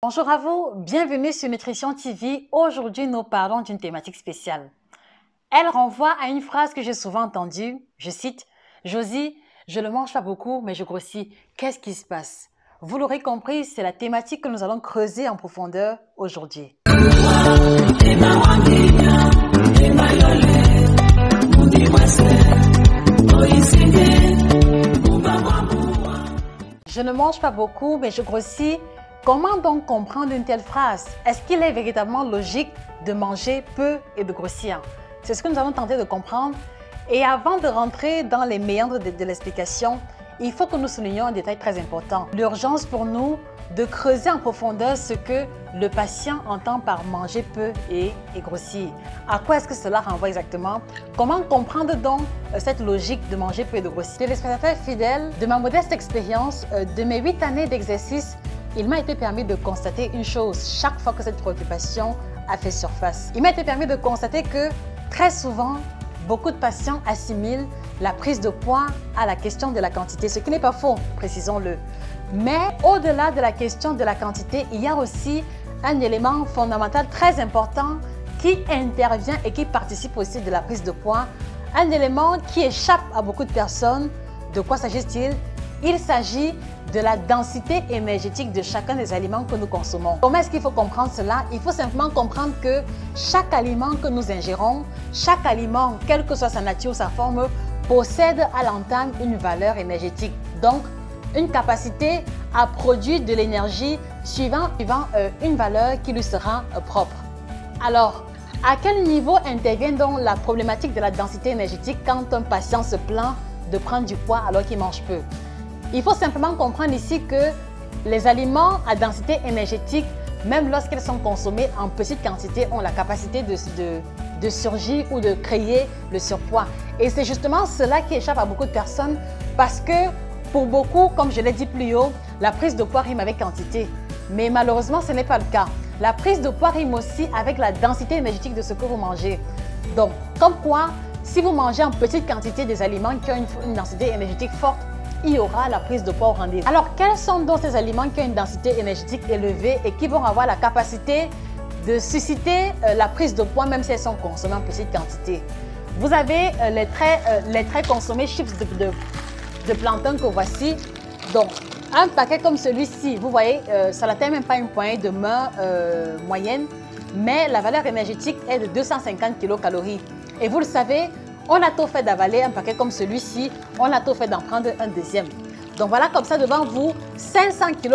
Bonjour à vous, bienvenue sur Nutrition TV. Aujourd'hui, nous parlons d'une thématique spéciale. Elle renvoie à une phrase que j'ai souvent entendue, je cite « Josie, je ne mange pas beaucoup, mais je grossis. Qu'est-ce qui se passe ?» Vous l'aurez compris, c'est la thématique que nous allons creuser en profondeur aujourd'hui. Je ne mange pas beaucoup, mais je grossis. Comment donc comprendre une telle phrase? Est-ce qu'il est véritablement logique de manger peu et de grossir? C'est ce que nous allons tenter de comprendre. Et avant de rentrer dans les méandres de l'explication, il faut que nous soulignions un détail très important. L'urgence pour nous de creuser en profondeur ce que le patient entend par manger peu et grossir. À quoi est-ce que cela renvoie exactement? Comment comprendre donc cette logique de manger peu et de grossir? Téléspectateurs fidèles, de ma modeste expérience, de mes 8 années d'exercice, il m'a été permis de constater une chose chaque fois que cette préoccupation a fait surface. Il m'a été permis de constater que très souvent, beaucoup de patients assimilent la prise de poids à la question de la quantité, ce qui n'est pas faux, précisons-le. Mais au-delà de la question de la quantité, il y a aussi un élément fondamental très important qui intervient et qui participe aussi de la prise de poids. Un élément qui échappe à beaucoup de personnes. De quoi s'agit-il? Il s'agit de la densité énergétique de chacun des aliments que nous consommons. Comment est-ce qu'il faut comprendre cela? Il faut simplement comprendre que chaque aliment que nous ingérons, chaque aliment, quelle que soit sa nature ou sa forme, possède à l'entame une valeur énergétique. Donc, une capacité à produire de l'énergie suivant une valeur qui lui sera propre. Alors, à quel niveau intervient donc la problématique de la densité énergétique quand un patient se plaint de prendre du poids alors qu'il mange peu? Il faut simplement comprendre ici que les aliments à densité énergétique, même lorsqu'ils sont consommés en petite quantité, ont la capacité de surgir ou de créer le surpoids. Et c'est justement cela qui échappe à beaucoup de personnes parce que pour beaucoup, comme je l'ai dit plus haut, la prise de poids rime avec quantité. Mais malheureusement, ce n'est pas le cas. La prise de poids rime aussi avec la densité énergétique de ce que vous mangez. Donc, comme quoi, si vous mangez en petite quantité des aliments qui ont une densité énergétique forte, il y aura la prise de poids au rendez-vous. Alors, quels sont donc ces aliments qui ont une densité énergétique élevée et qui vont avoir la capacité de susciter la prise de poids même si elles sont consommées en petite quantité? Vous avez les très consommés chips de plantain que voici. Donc, un paquet comme celui-ci, vous voyez, ça n'atteint même pas une poignée de main moyenne, mais la valeur énergétique est de 250 kcal. Et vous le savez, on a tout fait d'avaler un paquet comme celui-ci, on a tout fait d'en prendre un deuxième. Donc voilà comme ça devant vous, 500 kcal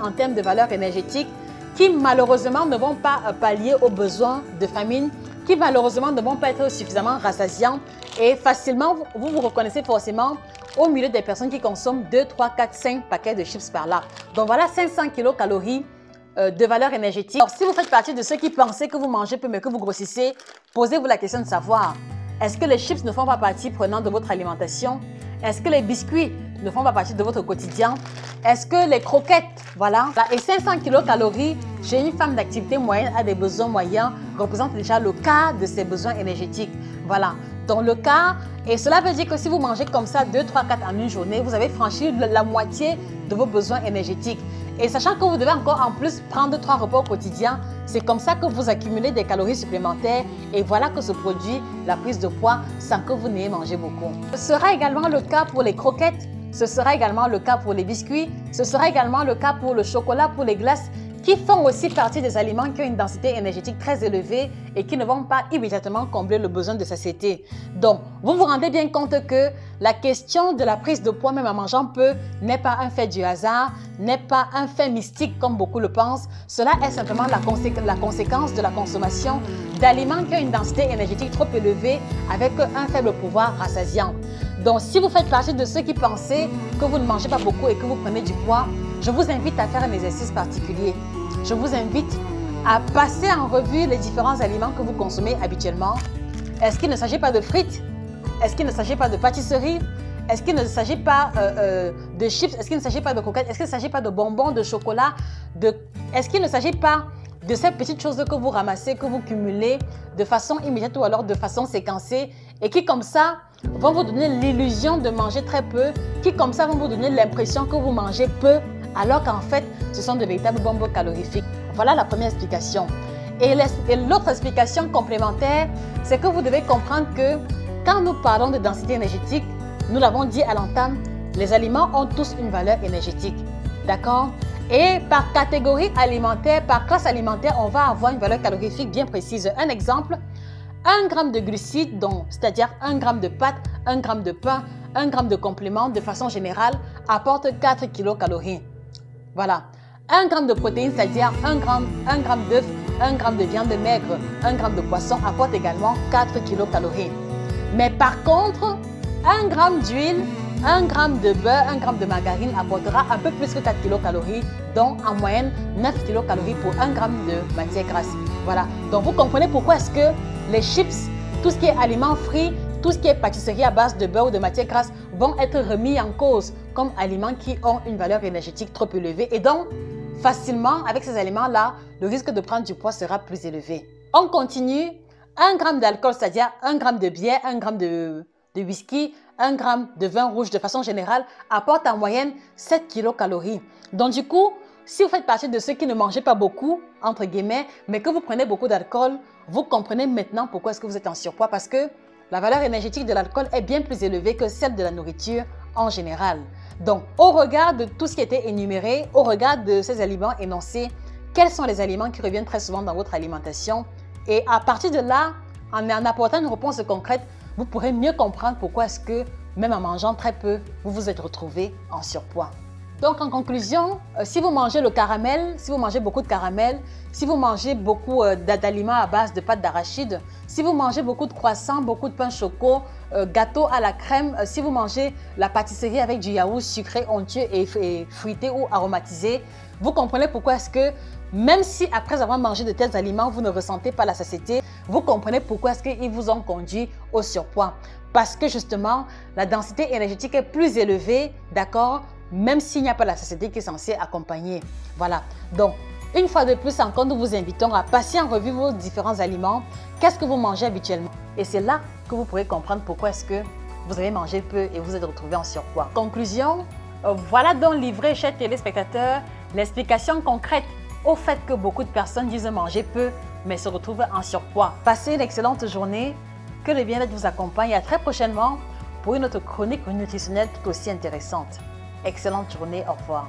en termes de valeur énergétique qui malheureusement ne vont pas pallier aux besoins de famine, qui malheureusement ne vont pas être suffisamment rassasiants et facilement, vous vous reconnaissez forcément au milieu des personnes qui consomment 2, 3, 4, 5 paquets de chips par là. Donc voilà 500 kcal de valeur énergétique. Alors si vous faites partie de ceux qui pensaient que vous mangez peu mais que vous grossissez, posez-vous la question de savoir, est-ce que les chips ne font pas partie prenante de votre alimentation? Est-ce que les biscuits ne font pas partie de votre quotidien? Est-ce que les croquettes, voilà. Et 500 kcal, chez une femme d'activité moyenne à des besoins moyens, représente déjà le quart de ses besoins énergétiques. Voilà. Dans le cas, et cela veut dire que si vous mangez comme ça 2, 3, 4 en une journée, vous avez franchi la moitié de vos besoins énergétiques. Et sachant que vous devez encore en plus prendre 3 repas au quotidien, c'est comme ça que vous accumulez des calories supplémentaires et voilà que se produit la prise de poids sans que vous n'ayez mangé beaucoup. Ce sera également le cas pour les croquettes, ce sera également le cas pour les biscuits, ce sera également le cas pour le chocolat, pour les glaces, qui font aussi partie des aliments qui ont une densité énergétique très élevée et qui ne vont pas immédiatement combler le besoin de satiété. Donc, vous vous rendez bien compte que la question de la prise de poids, même en mangeant peu, n'est pas un fait du hasard, n'est pas un fait mystique comme beaucoup le pensent. Cela est simplement la conséquence de la consommation d'aliments qui ont une densité énergétique trop élevée avec un faible pouvoir rassasiant. Donc, si vous faites partie de ceux qui pensaient que vous ne mangez pas beaucoup et que vous prenez du poids, je vous invite à faire un exercice particulier. Je vous invite à passer en revue les différents aliments que vous consommez habituellement. Est-ce qu'il ne s'agit pas de frites? Est-ce qu'il ne s'agit pas de pâtisserie? Est-ce qu'il ne s'agit pas de chips? Est-ce qu'il ne s'agit pas de croquettes? Est-ce qu'il ne s'agit pas de bonbons, de chocolat? Est-ce qu'il ne s'agit pas de ces petites choses que vous ramassez, que vous cumulez de façon immédiate ou alors de façon séquencée et qui comme ça vont vous donner l'illusion de manger très peu, qui comme ça vont vous donner l'impression que vous mangez peu alors qu'en fait, ce sont de véritables bombes calorifiques. Voilà la première explication. Et l'autre explication complémentaire, c'est que vous devez comprendre que quand nous parlons de densité énergétique, nous l'avons dit à l'entame, les aliments ont tous une valeur énergétique. D'accord? Et par catégorie alimentaire, par classe alimentaire, on va avoir une valeur calorifique bien précise. Un exemple, 1 gramme de glucides, c'est-à-dire 1 gramme de pâtes, 1 gramme de pain, 1 gramme de compléments, de façon générale, apporte 4 kilocalories. Voilà. 1 gramme de protéines, c'est-à-dire 1 gramme d'œuf, 1 gramme de viande maigre, 1 gramme de poisson apporte également 4 kilocalories. Mais par contre, 1 gramme d'huile, 1 gramme de beurre, 1 gramme de margarine apportera un peu plus que 4 kilocalories, donc en moyenne 9 kilocalories pour 1 gramme de matière grasse. Voilà, donc vous comprenez pourquoi est-ce que les chips, tout ce qui est aliments frits, tout ce qui est pâtisserie à base de beurre ou de matière grasse vont être remis en cause comme aliments qui ont une valeur énergétique trop élevée. Et donc, facilement, avec ces aliments-là, le risque de prendre du poids sera plus élevé. On continue. 1 gramme d'alcool, c'est-à-dire 1 gramme de bière, 1 gramme de whisky, 1 gramme de vin rouge de façon générale apporte en moyenne 7 kilocalories. Donc du coup, si vous faites partie de ceux qui ne mangez pas beaucoup, entre guillemets, mais que vous prenez beaucoup d'alcool, vous comprenez maintenant pourquoi est-ce que vous êtes en surpoids, parce que la valeur énergétique de l'alcool est bien plus élevée que celle de la nourriture en général. Donc, au regard de tout ce qui a été énuméré, au regard de ces aliments énoncés, quels sont les aliments qui reviennent très souvent dans votre alimentation? Et à partir de là, en apportant une réponse concrète, vous pourrez mieux comprendre pourquoi est-ce que, même en mangeant très peu, vous vous êtes retrouvé en surpoids. Donc, en conclusion, si vous mangez le caramel, si vous mangez beaucoup de caramel, si vous mangez beaucoup d'aliments à base de pâte d'arachide, si vous mangez beaucoup de croissants, beaucoup de pain choco, gâteaux à la crème, si vous mangez la pâtisserie avec du yaourt sucré, onctueux et fruité ou aromatisé, vous comprenez pourquoi est-ce que, même si après avoir mangé de tels aliments, vous ne ressentez pas la satiété, vous comprenez pourquoi est-ce qu'ils vous ont conduit au surpoids. Parce que justement, la densité énergétique est plus élevée, d'accord, même s'il n'y a pas la satiété qui est censée accompagner. Voilà. Donc, une fois de plus encore, nous vous invitons à passer en revue vos différents aliments. Qu'est-ce que vous mangez habituellement? Et c'est là que vous pourrez comprendre pourquoi est-ce que vous avez mangé peu et vous êtes retrouvé en surpoids. Conclusion, voilà donc livré, chers téléspectateurs, l'explication concrète au fait que beaucoup de personnes disent manger peu, mais se retrouvent en surpoids. Passez une excellente journée, que le bien-être vous accompagne et à très prochainement pour une autre chronique nutritionnelle tout aussi intéressante. Excellente journée, au revoir.